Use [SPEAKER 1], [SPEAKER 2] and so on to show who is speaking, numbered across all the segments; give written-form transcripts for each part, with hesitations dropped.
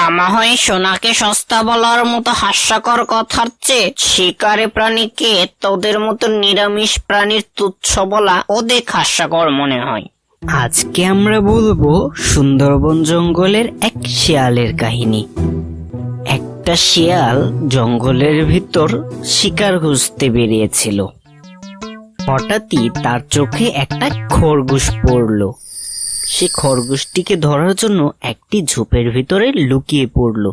[SPEAKER 1] তামা হয়ে সোনাকে সস্তা বলার মতো হাস্যকর কথার চেয়ে শিকারী প্রাণীকে তোদের মতো নিরামিষ প্রাণীর তুচ্ছ বলা অধিক হাস্যকর মনে হয়।
[SPEAKER 2] আজকে আমরা বলবো সুন্দরবন জঙ্গলের এক শিয়ালের কাহিনী। একটা শিয়াল জঙ্গলের ভিতর শিকার খুঁজতে বেরিয়েছিল। হঠাৎই তার চোখে একটা খরগোশ পড়লো। সে খরগোশটিকে ধরার জন্য একটি ঝোপের ভিতরে লুকিয়ে পড়লো।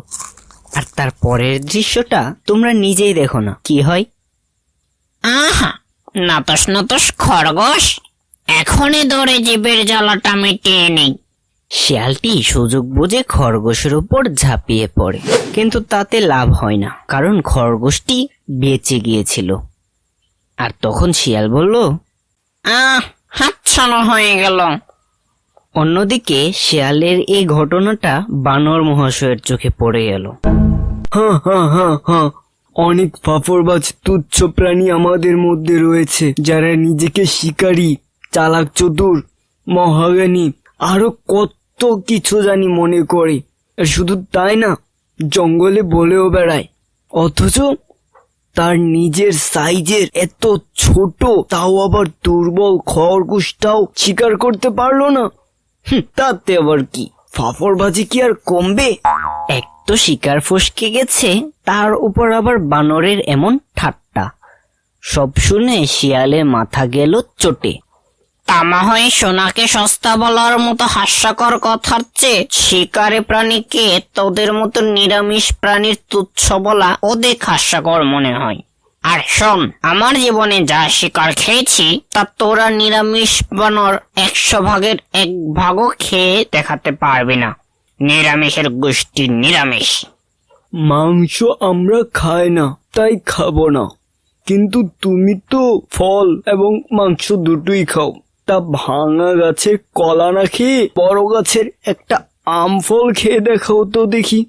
[SPEAKER 2] আর তার পরের দৃশ্যটা তোমরা নিজেই দেখো না কি হয়।
[SPEAKER 1] আহা, নাতস নাতস খরগোশ, এখনই ধরে জীবের জ্বালাটা মিটিয়ে নেই।
[SPEAKER 2] শিয়ালটি সুযোগ বুঝে খরগোশের উপর ঝাঁপিয়ে পড়ে, কিন্তু তাতে লাভ হয় না, কারণ খরগোশটি বেঁচে গিয়েছিল। আর তখন শিয়াল বলল,
[SPEAKER 1] হাতছাড়া হয়ে গেল।
[SPEAKER 2] অন্যদিকে শিয়ালের এই ঘটনাটা বানর মহাশয়ের চোখে পড়ে গেল।
[SPEAKER 3] অনেক ফাফরবাজ তুচ্ছ প্রাণী আমাদের মধ্যে রয়েছে, যারা নিজেকে শিকারী, চালাক, চতুর, মহাজ্ঞানী, আরো কত কিছু জানি মনে করে। আর শুধু তাই না, জঙ্গলে বলেও বেড়ায়, অথচ তার নিজের সাইজের এত ছোট, তাও আবার দুর্বল খরগোশটাও শিকার করতে পারলো না। তাতে আবার কি, ফাফরবাজি কি আর কমবে?
[SPEAKER 2] এক তো শিকার ফসকে গেছে, তার উপর আবার বানরের এমন ঠাট্টা। সব শুনে শিয়ালের মাথা গেল চটে।
[SPEAKER 1] তামা হয়ে সোনাকে সস্তা বলার মতো হাস্যকর কথার চেয়ে শিকারী প্রাণীকে তোদের মতো নিরামিষ প্রাণীর তুচ্ছ বলা অধিক হাস্যকর মনে হয়। আর শোন, আমার জীবনে যা শিকার খেয়েছি তা তোরা নিরামিষ বানর 100 ভাগের 1 ভাগও খেয়ে দেখাতে পারবি না। নিরামিষের গোষ্ঠী নিরামিষ।
[SPEAKER 3] মাংস আমরা খাই না, তাই খাবো না। কিন্তু তুমি তো ফল এবং মাংস দুটোই খাও। তা ভাঙা গাছের কলা না খেয়ে বড় গাছের একটা আম ফল খেয়ে দেখাও তো দেখি।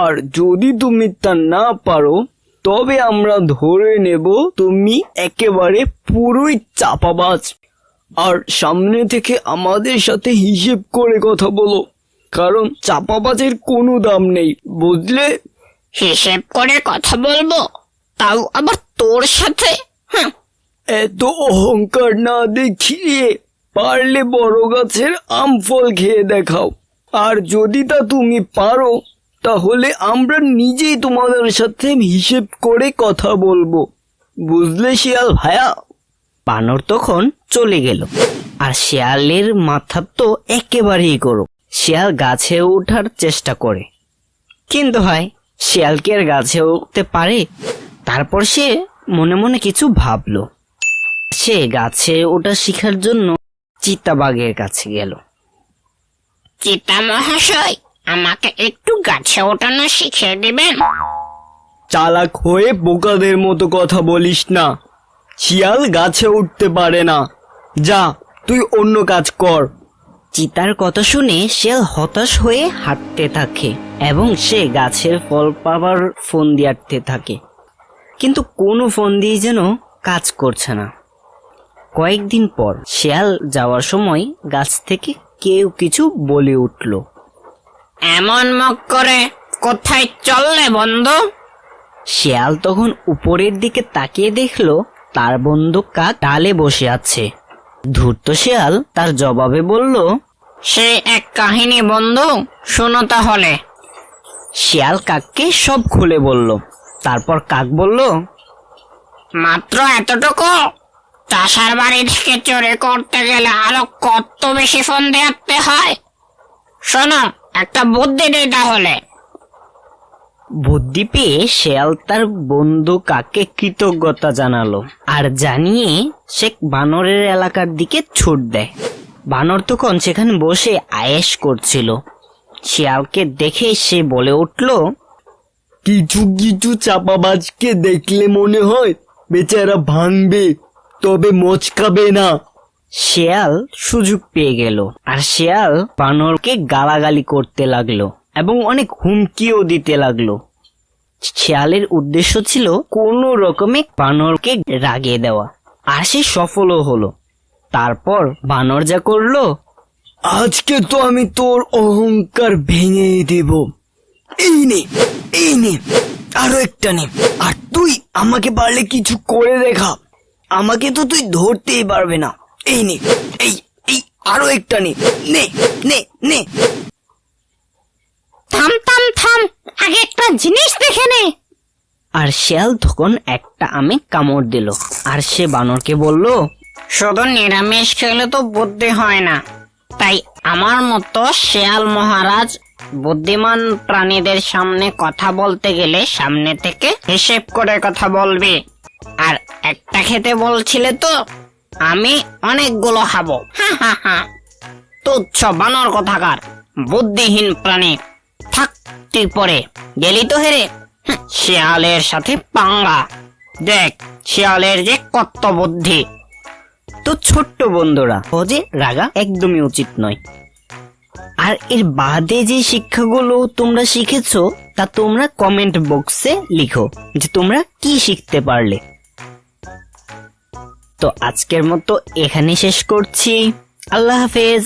[SPEAKER 3] আর যদি তুমি তা না পারো, তবে আমরা ধরে নেব তুমি একেবারে পুরোই চাপাবাজ। আর সামনে থেকে আমাদের সাথে হিসেব করে কথা বলো, কারণ চাপাবাজের কোনো দাম নেই, বুঝলে?
[SPEAKER 1] হিসেব করে কথা বলবো, তাও আবার তোর সাথে?
[SPEAKER 3] এত অহংকার না দেখিয়ে পারলে বড় গাছের আম ফল খেয়ে দেখাও। আর যদি তা তুমি পারো, তাহলে আমরা নিজেই তোমাদের সাথে হিসেব করে কথা বলবো, বুঝলে শিয়াল ভায়া?
[SPEAKER 2] বানর তখন চলে গেল। আর শিয়ালের মাথা তো একেবারেই গরম। শিয়াল গাছে ওঠার চেষ্টা করে, কিন্তু হয় শিয়াল কি আর গাছে উঠতে পারে? তারপর সে মনে মনে কিছু ভাবলো। সে গাছে ওঠা শিখার জন্য চিতাবাঘের কাছে গেল।
[SPEAKER 1] চিতা মহাশয়, আমাকে একটু গাছে ওঠানো শিখিয়ে দিবেন?
[SPEAKER 3] চালাক হয়ে বোকাদের মতো কথা বলিস না। শিয়াল গাছে উঠতে পারে না। যা, তুই অন্য কাজ কর।
[SPEAKER 2] চিতার কথা শুনে শিয়াল হতাশ হয়ে হাঁটতে থাকে এবং সে গাছের ফল পাবার ফন্দি আঁটতে থাকে, কিন্তু কোনো ফন্দি যেন কাজ করছে না। কয়েকদিন পর শিয়াল যাওয়ার সময় গাছ থেকে কেউ কিছু বলে উঠল।
[SPEAKER 1] এমন মুখ করে কোথায় চললে বন্ধু?
[SPEAKER 2] শিয়াল তখন উপরের দিকে তাকিয়ে দেখলো তার বন্ধু কাক ডালে বসে আছে। ধূর্ত শিয়াল তার জবাবে বলল,
[SPEAKER 1] সে এক কাহিনী বন্ধু, শোনো তাহলে।
[SPEAKER 2] শিয়াল কাককে সব খুলে বলল। তারপর কাক বলল,
[SPEAKER 1] মাত্র এতটুকু? চাষার বাড়ি থেকে চুরি করতে গেলে আরো কত বেশি ফন্দি আঁটতে হয়। শোনো, একটা বুদ্ধি দিই তাহলে।
[SPEAKER 2] বুদ্ধি পেয়ে শিয়াল তার বন্ধু কাককে কৃতজ্ঞতা জানালো আর জানিয়ে সে বানরের এলাকার দিকে ছুট দেয়। বানর তখন সেখানে বসে আয়েশ করছিল। শিয়ালকে দেখে সে বলে উঠল,
[SPEAKER 3] কিছু কিছু চাপাবাজকে দেখলে মনে হয় বেচারা ভাঙবে, তবে মচকাবে না।
[SPEAKER 2] শিয়াল সুযোগ পেয়ে গেল আর শিয়াল বানরকে গালাগালি করতে লাগলো এবং অনেক হুমকিও দিতে লাগলো। শিয়ালের উদ্দেশ্য ছিল কোনো রকমে বানরকে রাগিয়ে দেওয়া, আর সে সফলও হলো। তারপর বানর যা করলো,
[SPEAKER 3] আজকে তো আমি তোর অহংকার ভেঙে দেব। এই নে আরো একটা নে। আর তুই আমাকে পারলে কিছু করে দেখা, আমাকে তো তুই ধরতেই পারবে না। এই নে, এই এই আরো একটা নে, নে নে নে।
[SPEAKER 1] থাম থাম থাম, আগে একটা জিনিস দেখে নে।
[SPEAKER 2] আর শিয়াল তখন একটা আমে কামড় দিল, আর সে বানরকে বলল,
[SPEAKER 1] শুধু নিরামিষ খেলে তো বুদ্ধি হয় না, তাই আমার মতো শেয়াল মহারাজ বুদ্ধিমান প্রাণীদের সামনে কথা বলতে গেলে সামনে থেকে হিসেব করে কথা বলবে। আর একটা খেতে বলছিলে তো, আমি অনেকগুলো খাবো। হা হা হা, তুচ্ছ বানর কথাকার, বুদ্ধিহীন প্রাণী। থাক, তুই পরে গেলি তো হেরে। শিয়ালের সাথে পাঙ্গা, দেখ শিয়ালের যে কত বুদ্ধি।
[SPEAKER 2] তো ছোট্ট বন্ধুরা, সহজে রাগা একদমই উচিত নয়। আর এর বাদে যে শিক্ষাগুলো তোমরা শিখেছো তা তোমরা কমেন্ট বক্সে লিখো যে তোমরা কি শিখতে পারলে। তো আজকের মতো এখানে শেষ করছি। আল্লাহ হাফেজ।